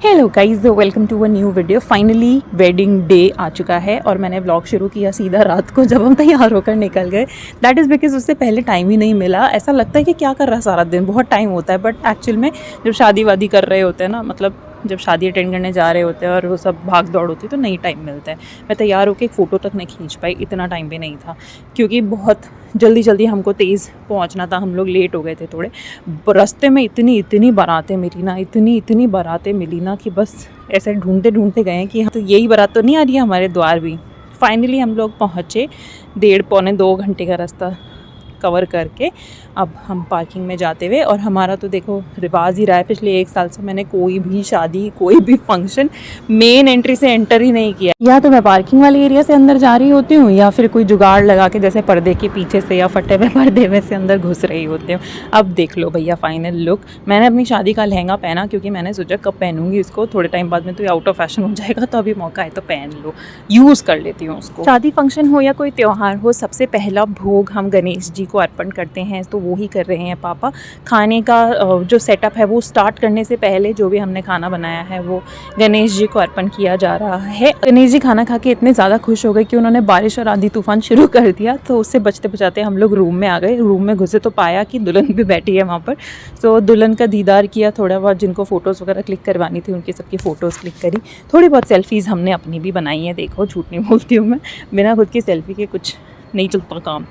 Hello guys, welcome to a new video. Finally wedding day आ चुका है और मैंने व्लॉग शुरू किया सीधा रात को जब हम तैयार होकर निकल गए। दैट इज़ बिकॉज उससे पहले टाइम ही नहीं मिला। ऐसा लगता है कि क्या कर रहा है सारा दिन, बहुत टाइम होता है, बट एक्चुअल में जब शादी वादी कर रहे होते हैं ना, मतलब जब शादी अटेंड करने जा रहे होते हैं और वो सब भाग दौड़ होती है तो नहीं टाइम मिलता है। मैं तैयार होकर एक फ़ोटो तक नहीं खींच पाई, इतना टाइम भी नहीं था क्योंकि बहुत जल्दी जल्दी हमको तेज़ पहुंचना था। हम लोग लेट हो गए थे थोड़े। रास्ते में इतनी बारातें मिली ना, इतनी बारातें मिली ना कि बस ऐसे ढूंढते ढूंढते गए कि तो यही बारात तो नहीं आ रही है हमारे द्वार भी। फाइनली हम लोग पहुँचे, 1.5-2 घंटे का रास्ता कवर करके अब हम पार्किंग में जाते हुए। और हमारा तो देखो रिवाज ही रहा है, पिछले 1 साल से मैंने कोई भी शादी, कोई भी फंक्शन मेन एंट्री से एंटर ही नहीं किया। या तो मैं पार्किंग वाले एरिया से अंदर जा रही होती हूँ या फिर कोई जुगाड़ लगा के जैसे पर्दे के पीछे से या फटे हुए पर्दे में से अंदर घुस रही होती हूँ। अब देख लो भैया फाइनल लुक। मैंने अपनी शादी का लहंगा पहना क्योंकि मैंने सोचा कब पहनूंगी इसको, थोड़े टाइम बाद में तो आउट ऑफ फैशन हो जाएगा, तो अभी मौका है तो पहन लो, यूज़ कर लेती हूँ उसको। शादी फंक्शन हो या कोई त्यौहार हो, सबसे पहला भोग हम गणेश जी को अर्पण करते हैं, तो वो ही कर रहे हैं पापा। खाने का जो सेटअप है वो स्टार्ट करने से पहले जो भी हमने खाना बनाया है वो गणेश जी को अर्पण किया जा रहा है। गणेश जी खाना खा के इतने ज़्यादा खुश हो गए कि उन्होंने बारिश और आंधी तूफान शुरू कर दिया, तो उससे बचते बचाते हम लोग रूम में आ गए। रूम में घुसे तो पाया कि दुल्हन भी बैठी है वहाँ पर, तो दुल्हन का दीदार किया, थोड़ा बहुत जिनको फ़ोटोज़ वगैरह क्लिक करवानी थी उनकी सबकी फ़ोटोज़ क्लिक करी, थोड़ी बहुत सेल्फ़ीज़ हमने अपनी भी बनाई है। देखो झूठ नहीं बोलती हूँ मैं, बिना खुद की सेल्फ़ी के कुछ नहीं चलता काम।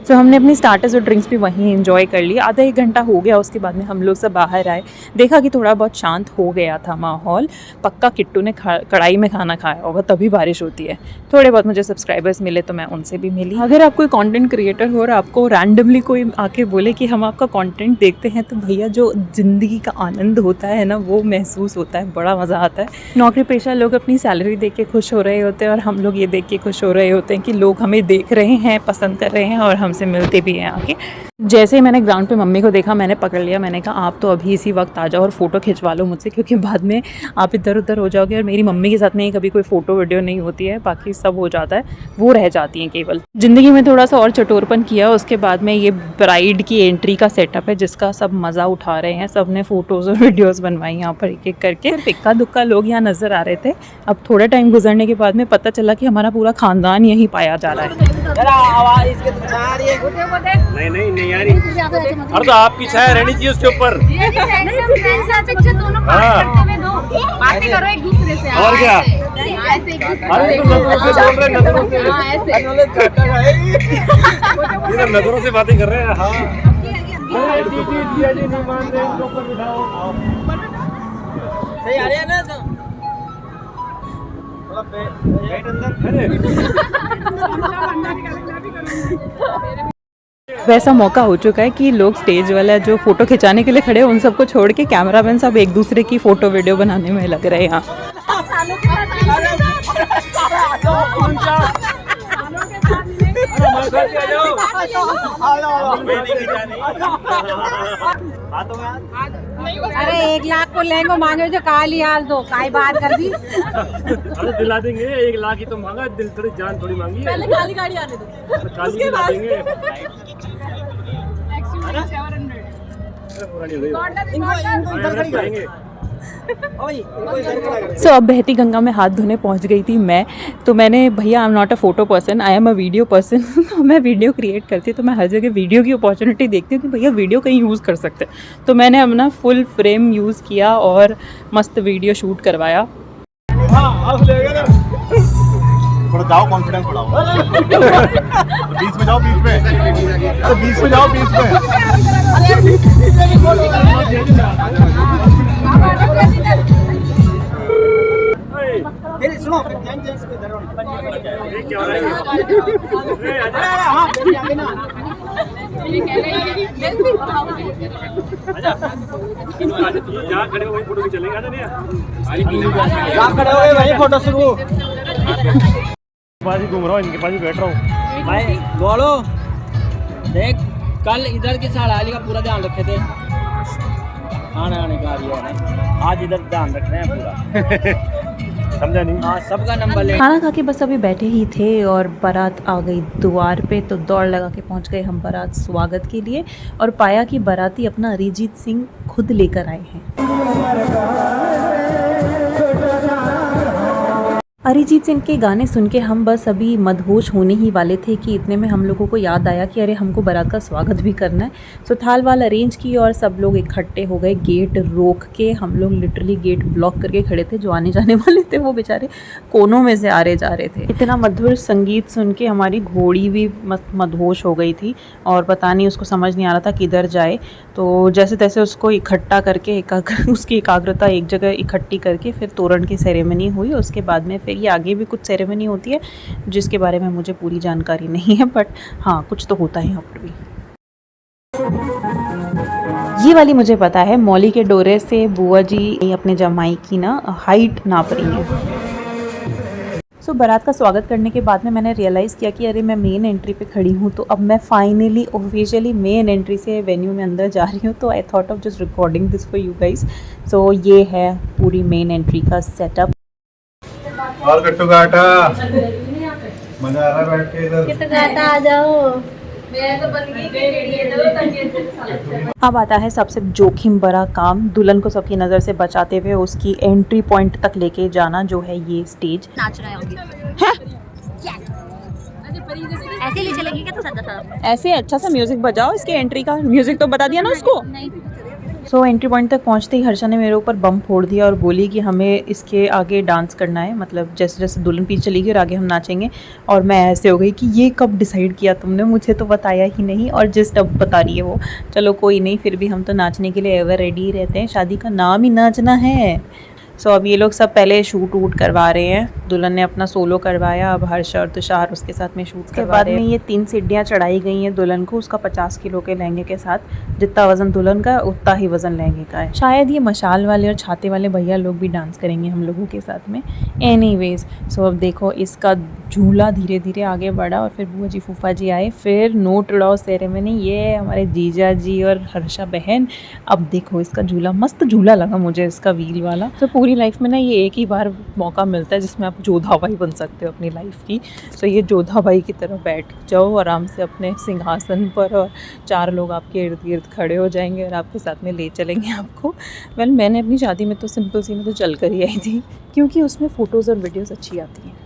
तो हमने अपनी स्टार्टर्स और ड्रिंक्स भी वहीं एंजॉय कर लिया। आधा 1 घंटा हो गया, उसके बाद में हम लोग सब बाहर आए, देखा कि थोड़ा बहुत शांत हो गया था माहौल। पक्का किट्टू ने कढ़ाई में खाना खाया होगा तभी बारिश होती है। थोड़े बहुत मुझे सब्सक्राइबर्स मिले तो मैं उनसे भी मिली। अगर आप कोई कंटेंट क्रिएटर हो और आपको रैंडमली कोई आके बोले कि हम आपका कंटेंट देखते हैं, तो भैया जो ज़िंदगी का आनंद होता है ना वो महसूस होता है, बड़ा मज़ा आता है। नौकरी पेशा लोग अपनी सैलरी देख के खुश हो रहे होते हैं और हम लोग ये देख के खुश हो रहे होते हैं कि लोग हमें देख रहे हैं, पसंद कर रहे हैं और हमसे मिलते भी हैं आके। जैसे ही मैंने ग्राउंड पे मम्मी को देखा, मैंने पकड़ लिया, मैंने कहा आप तो अभी इसी वक्त आ जाओ और फ़ोटो खिंचवा लो मुझसे, क्योंकि बाद में आप इधर उधर हो जाओगे। और मेरी मम्मी के साथ में कभी कोई फ़ोटो वीडियो नहीं होती है, बाकी सब हो जाता है, वो रह जाती हैं केवल। ज़िंदगी में थोड़ा सा और चटोरपन किया। उसके बाद में ये ब्राइड की एंट्री का सेटअप है जिसका सब मज़ा उठा रहे हैं। सब ने फ़ोटोज़ और वीडियोज़ बनवाई यहाँ पर एक एक करके। सिर्फ इक्का दुक्का लोग यहाँ नज़र आ रहे थे। अब थोड़े टाइम गुजरने के बाद में पता चला कि हमारा पूरा ख़ानदान यहीं पाया जा रहा है। नहीं यार, अरे तो आपकी छाया रहनी चाहिए उसके ऊपर। बातें करो एक दूसरे से। और क्या? अरे तो नजरों से बातें कर रहे हैं। हाँ सही आ रही है ना, तो वैसा मौका हो चुका है कि लोग स्टेज वाला जो फ़ोटो खिंचाने के लिए खड़े हैं उन सबको छोड़ के कैमरामैन सब एक दूसरे की फ़ोटो वीडियो बनाने में लग रहे हैं यहाँ। अरे 1 लाख को लहंगो मांगे जो काली हाल दो काई बात कर दी। अरे दिला देंगे, 1 लाख ही तो मांगा, दिल थोड़ी जान थोड़ी मांगी है। पहले काली गाड़ी आने दो, काली दिला देंगे। सो अब बहती गंगा में हाथ धोने पहुंच गई थी मैं। तो मैंने, भैया I am not a photo person, I am a video person. तो मैं वीडियो क्रिएट करती हूँ, तो मैं हर जगह वीडियो की अपॉर्चुनिटी देखती हूँ कि भैया वीडियो कहीं यूज़ कर सकते हैं। तो मैंने अपना फुल फ्रेम यूज़ किया और मस्त वीडियो शूट करवाया। थोड़ा जाओ, कॉन्फिडेंस बढ़ाओ। बीच में जाओ, बीच में, अरे बीच में जाओ, बीच में। सुनो, जहाँ खड़े हो वही फोटो भी चलेगा ना। जहाँ खड़े हो वही फोटो शुरू। पास ही घूम रहा हूँ, इनके पास ही बैठ रहा हूँ। भाई बोलो, देख कल इधर की साड़ी का पूरा ध्यान रखे थे, आने का आज इधर ध्यान रख रहे हैं पूरा। समझा नहीं? हाँ, सबका नंबर ले। खाना खा के बस अभी बैठे ही थे और बारात आ गई द्वार पे, तो दौड़ लगा के पहुंच गए हम बारात स्वागत के लिए और पाया कि बाराती अपना अरिजीत सिंह खुद लेकर आए हैं। अरिजीत सिंह के गाने सुन के हम बस अभी मदहोश होने ही वाले थे कि इतने में हम लोगों को याद आया कि अरे हमको बारात का स्वागत भी करना है। सो थाल वाल अरेंज की और सब लोग इकट्ठे हो गए। गेट रोक के हम लोग लिटरली गेट ब्लॉक करके खड़े थे। जो आने जाने वाले थे वो बेचारे कोनों में से आ रहे जा रहे थे। इतना मधुर संगीत सुन के हमारी घोड़ी भी मदहोश हो गई थी और पता नहीं उसको समझ नहीं आ रहा था किधर जाए। तो जैसे तैसे उसको इकट्ठा करके उसकी एकाग्रता एक जगह इकट्ठी करके फिर तोरण की सेरेमनी हुई। उसके बाद में फिर ये आगे भी कुछ सेरेमनी होती है जिसके बारे में मुझे पूरी जानकारी नहीं है, बट हाँ कुछ तो होता है यहाँ पर भी। ये वाली मुझे पता है, मौली के डोरे से बुआ जी अपने जमाई की ना हाइट नाप रही है। सो बारात का स्वागत करने के बाद में मैंने रियलाइज़ किया कि अरे मैं मेन एंट्री पे खड़ी हूँ। तो अब मैं फाइनली ऑफिशियली मेन एंट्री से वेन्यू में अंदर जा रही हूँ। तो I thought of just recording this for you guys. So ये है पूरी मेन एंट्री का सेटअप। और कट्टू काटा मजा आ रहा है बैठ के इधर। आ जाओ। अब आता है सबसे जोखिम भरा काम, दुल्हन को सबकी नज़र से बचाते हुए उसकी एंट्री पॉइंट तक लेके जाना, जो है ये स्टेज। नाच रहे होंगे। ऐसे ले चलेगी क्या? तो सदा ऐसे अच्छा सा म्यूजिक बजाओ, इसके एंट्री का म्यूजिक तो बता दिया ना उसको। नहीं। सो एंट्री पॉइंट तक पहुंचते ही हर्षा ने मेरे ऊपर बम फोड़ दिया और बोली कि हमें इसके आगे डांस करना है, मतलब जैसे जैसे दुल्हन पीछे चलेगी और आगे हम नाचेंगे। और मैं ऐसे हो गई कि ये कब डिसाइड किया तुमने, मुझे तो बताया ही नहीं। और जस्ट अब बता रही है वो। चलो कोई नहीं, फिर भी हम तो नाचने के लिए एवर रेडी ही रहते हैं, शादी का नाम ही नाचना है। सो अब ये लोग सब पहले शूट वूट करवा रहे हैं। दुल्हन ने अपना सोलो करवाया, अब हर्ष और तुषार उसके साथ में शूट के बाद में ये 3 सीढ़ियाँ चढ़ाई गई हैं दुल्हन को, उसका 50 किलो के लहंगे के साथ। जितना वज़न दुल्हन का उतना ही वज़न लहंगे का है। शायद ये मशाल वाले और छाते वाले भैया लोग भी डांस करेंगे हम लोगों के साथ में। एनीवेज, सो अब देखो इसका झूला धीरे धीरे आगे बढ़ा और फिर बुआ जी फूफा जी आए, फिर नोट उड़ाओ सेरेमनी। ये हमारे जीजा जी और हर्षा बहन। अब देखो इसका झूला, मस्त झूला लगा मुझे इसका व्हील वाला। तो पूरी लाइफ में ना ये एक ही बार मौका मिलता है जिसमें आप जोधा बाई बन सकते हो अपनी लाइफ की। तो ये जोधा बाई की तरह बैठ जाओ आराम से अपने सिंहासन पर और 4 लोग आपके इर्द गिर्द खड़े हो जाएंगे और आपके साथ में ले चलेंगे आपको। वेल मैंने अपनी शादी में तो सिंपल सी में तो चल कर ही आई थी, क्योंकि उसमें फ़ोटोज़ और वीडियोज़ अच्छी आती हैं।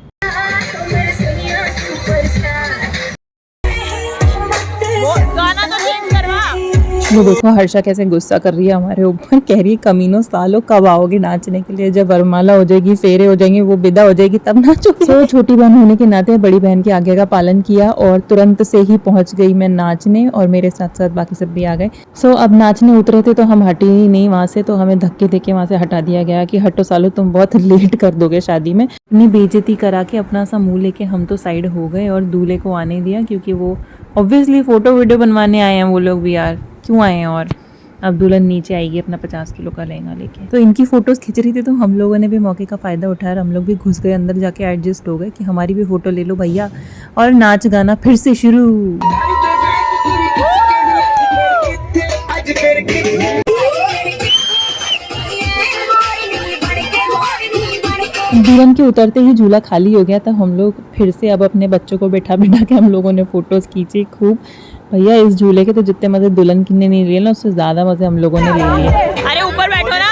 वो देखो हर्षा कैसे गुस्सा कर रही है हमारे ऊपर, कह रही है कमीनों सालों कब आओगे नाचने के लिए, जब वरमाला हो जाएगी, फेरे हो जाएंगे, वो विदा हो जाएगी तब नाचोगे। तो छोटी बहन होने के नाते बड़ी बहन की आज्ञा का पालन किया और तुरंत से ही पहुंच गई मैं नाचने, और मेरे साथ साथ बाकी सब भी आ गए। सो अब नाचने उतरे थे तो हम हटे ही नहीं वहाँ से, तो हमें धक्के देके वहाँ से हटा दिया गया कि हटो सालो तुम बहुत लेट कर दोगे शादी में। इतनी बेइज्जती करा के अपना सा मुँह लेके हम तो साइड हो गए और दूल्हे को आने दिया, क्योंकि वो ऑब्वियसली फ़ोटो वीडियो बनवाने आए हैं वो लोग भी यार, क्यों आए हैं। और अब दुल्हन नीचे आएगी अपना 50 किलो का लहंगा लेके। तो इनकी फ़ोटोज़ खिंच रही थी तो हम लोगों ने भी मौके का फ़ायदा उठाया, हम लोग भी घुस गए अंदर, जाके एडजस्ट हो गए कि हमारी भी फ़ोटो ले लो भैया। और नाच गाना फिर से शुरू। दुल्हन के उतरते ही झूला खाली हो गया था। हम लोग फिर से अब अपने बच्चों को बैठा बैठा के हम लोगों ने फ़ोटोज़ खींची खूब। भैया इस झूले के तो जितने मज़े दुल्हन ने नहीं लिए ना, उससे ज़्यादा मज़े हम लोगों ने ले लिए। अरे ऊपर बैठो ना।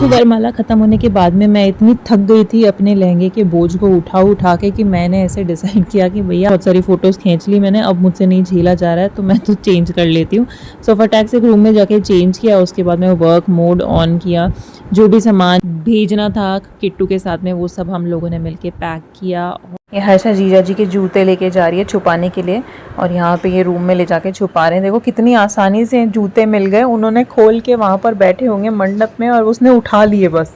वरमाला ख़त्म होने के बाद में मैं इतनी थक गई थी अपने लहंगे के बोझ को उठा के कि मैंने ऐसे डिसाइड किया कि भैया बहुत सारी फ़ोटोज़ खींच ली मैंने, अब मुझसे नहीं झेला जा रहा है, तो मैं तो चेंज कर लेती हूँ। सो फटाक से एक रूम में जाके चेंज किया, उसके बाद में वर्क मोड ऑन किया। जो भी सामान भेजना था किट्टू के साथ में वो सब हम लोगों ने मिलके पैक किया। ये हर्षा जीजा जी के जूते लेके जा रही है छुपाने के लिए, और यहाँ पे ये रूम में ले जाके छुपा रहे हैं। देखो कितनी आसानी से जूते मिल गए, उन्होंने खोल के वहाँ पर बैठे होंगे मंडप में और उसने उठा लिए बस।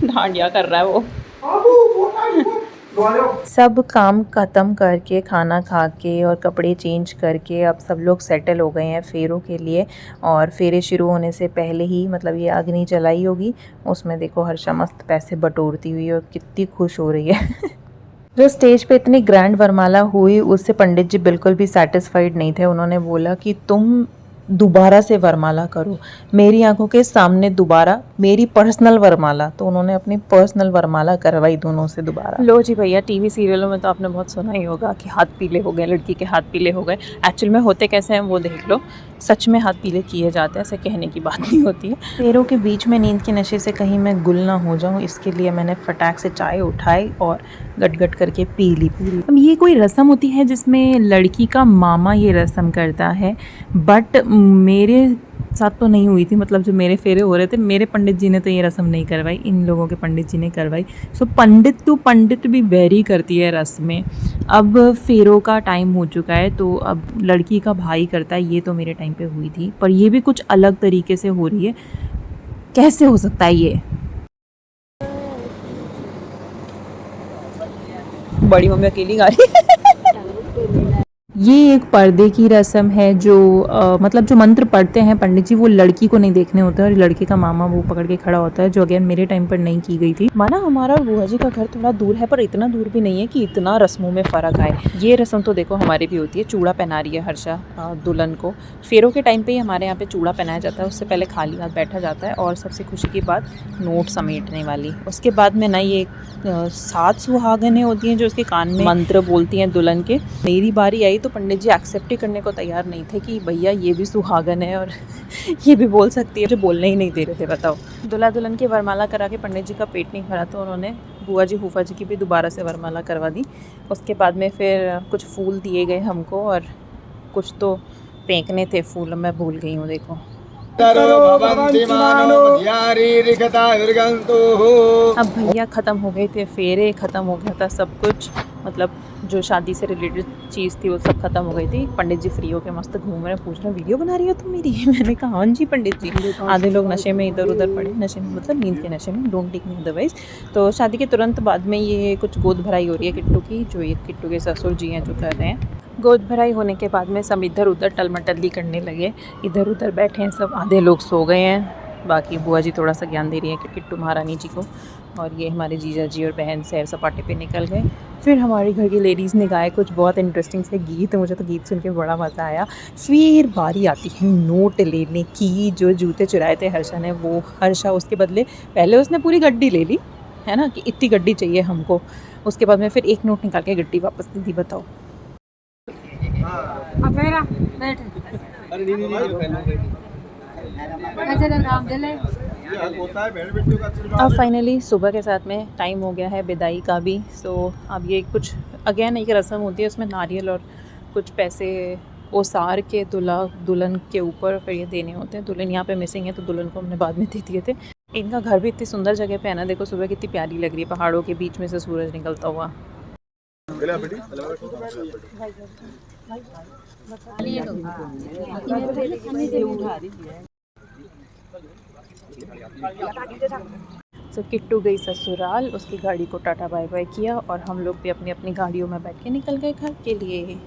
डांडिया कर रहा है वो। सब काम ख़त्म करके खाना खा के और कपड़े चेंज करके अब सब लोग सेटल हो गए हैं फेरों के लिए। और फेरे शुरू होने से पहले ही मतलब ये अग्नि जलाई होगी, उसमें देखो हर्षा मस्त पैसे बटोरती हुई और कितनी खुश हो रही है। जो स्टेज पे इतनी ग्रैंड वरमाला हुई उससे पंडित जी बिल्कुल भी सेटिस्फाइड नहीं थे। उन्होंने बोला कि तुम दोबारा से वरमाला करो, मेरी आंखों के सामने दोबारा मेरी पर्सनल वरमाला। तो उन्होंने अपनी पर्सनल वरमाला करवाई दोनों से दोबारा। लो जी भैया, टीवी सीरियलों में तो आपने बहुत सुना ही होगा कि हाथ पीले हो गए, लड़की के हाथ पीले हो गए। एक्चुअल में होते कैसे हैं वो देख लो, सच में हाथ पीले किए जाते हैं, ऐसे कहने की बात नहीं होती है। पैरों के बीच में नींद के नशे से कहीं मैं गुल ना हो जाऊं, इसके लिए मैंने फटाक से चाय उठाई और गट गट करके पी ली पूरी। अब ये कोई रस्म होती है जिसमें लड़की का मामा ये रस्म करता है, बट मेरे साथ तो नहीं हुई थी। मतलब जो मेरे फेरे हो रहे थे, मेरे पंडित जी ने तो ये रस्म नहीं करवाई, इन लोगों के पंडित जी ने करवाई। सो पंडित टू पंडित भी वेरी करती है रस्में। अब फेरों का टाइम हो चुका है तो अब लड़की का भाई करता है, ये तो मेरे टाइम पे हुई थी, पर ये भी कुछ अलग तरीके से हो रही है। कैसे हो सकता है ये? बड़ी मम्मी अकेली गा रही है। ये एक पर्दे की रस्म है जो मतलब जो मंत्र पढ़ते हैं पंडित जी, वो लड़की को नहीं देखने होते हैं और लड़के का मामा वो पकड़ के खड़ा होता है, जो अगेन मेरे टाइम पर नहीं की गई थी। माना हमारा और बुआ जी का घर थोड़ा दूर है, पर इतना दूर भी नहीं है कि इतना रस्मों में फ़र्क आए। ये रस्म तो देखो हमारी भी होती है, चूड़ा पहना रही है हर्षा दुल्हन को। फेरों के टाइम पर ही हमारे यहाँ पर चूड़ा पहनाया जाता है, उससे पहले खाली हाथ बैठा जाता है और सबसे खुशी की बात नोट समेटने वाली। उसके बाद में ना ये 7 सुहागनें होती हैं जो उसके कान में मंत्र बोलती हैं दुल्हन के। मेरी बारी आई तो पंडित जी एक्सेप्ट ही करने को तैयार नहीं थे कि भैया ये भी सुहागन है और ये भी बोल सकती है, जो बोलने ही नहीं दे रहे थे। बताओ, दूल्हा दुल्हन की वरमाला करा के पंडित जी का पेट नहीं भरा तो उन्होंने बुआ जी फूफा जी की भी दोबारा से वरमाला करवा दी। उसके बाद में फिर कुछ फूल दिए गए हमको और कुछ तो फेंकने थे फूल, मैं भूल गई हूँ। देखो अब भैया ख़त्म हो गए थे फेरे, ख़त्म हो गया था सब कुछ, मतलब जो शादी से रिलेटेड चीज़ थी वो सब खत्म हो गई थी। पंडित जी फ्री होके मस्त घूम रहे, पूछ रहे वीडियो बना रही हो तुम मेरी? मैंने कहा हाँ जी पंडित जी। आधे लोग नशे में इधर उधर पड़े, नशे में मतलब नींद के नशे में, डोंट टेक मी अदरवाइज। तो शादी के तुरंत बाद में ये कुछ गोद भराई हो रही है किट्टू की, जो ये किट्टू के ससुर जी हैं जो कर रहे हैं। गोद भराई होने के बाद में सब इधर उधर टलमटल्ली करने लगे, इधर उधर बैठे हैं सब, आधे लोग सो गए हैं, बाकी बुआ जी थोड़ा सा ज्ञान दे रही है कि किट्टू महारानी जी को, और ये हमारे जीजा जी और बहन सैर सपाटे पे निकल गए। फिर हमारे घर की लेडीज़ ने गाए कुछ बहुत इंटरेस्टिंग से गीत, मुझे तो गीत सुन के बड़ा मज़ा आया। फिर बारी आती है नोट लेने की। जो जूते चुराए थे हर्षा ने, वो हर्षा उसके बदले पहले उसने पूरी गड्डी ले ली है ना, कि इतनी गड्डी चाहिए हमको। उसके बाद में फिर एक नोट निकाल के गड्डी वापस दे दी। बताओ, अब फाइनली सुबह के साथ में टाइम हो गया है विदाई का भी। सो अब ये कुछ अगेन एक रस्म होती है, उसमें नारियल और कुछ पैसे ओसार के दूल्हा दुल्हन के ऊपर फिर ये देने होते हैं। दुल्हन यहाँ पे मिसिंग है तो दुल्हन को हमने बाद में दे दिए थे। इनका घर भी इतनी सुंदर जगह पे है ना, देखो सुबह कितनी प्यारी लग रही है, पहाड़ों के बीच में से सूरज निकलता हुआ। तो किट्टू गई ससुराल, उसकी गाड़ी को टाटा बाय बाय किया और हम लोग भी अपनी अपनी गाड़ियों में बैठ के निकल गए घर के लिए।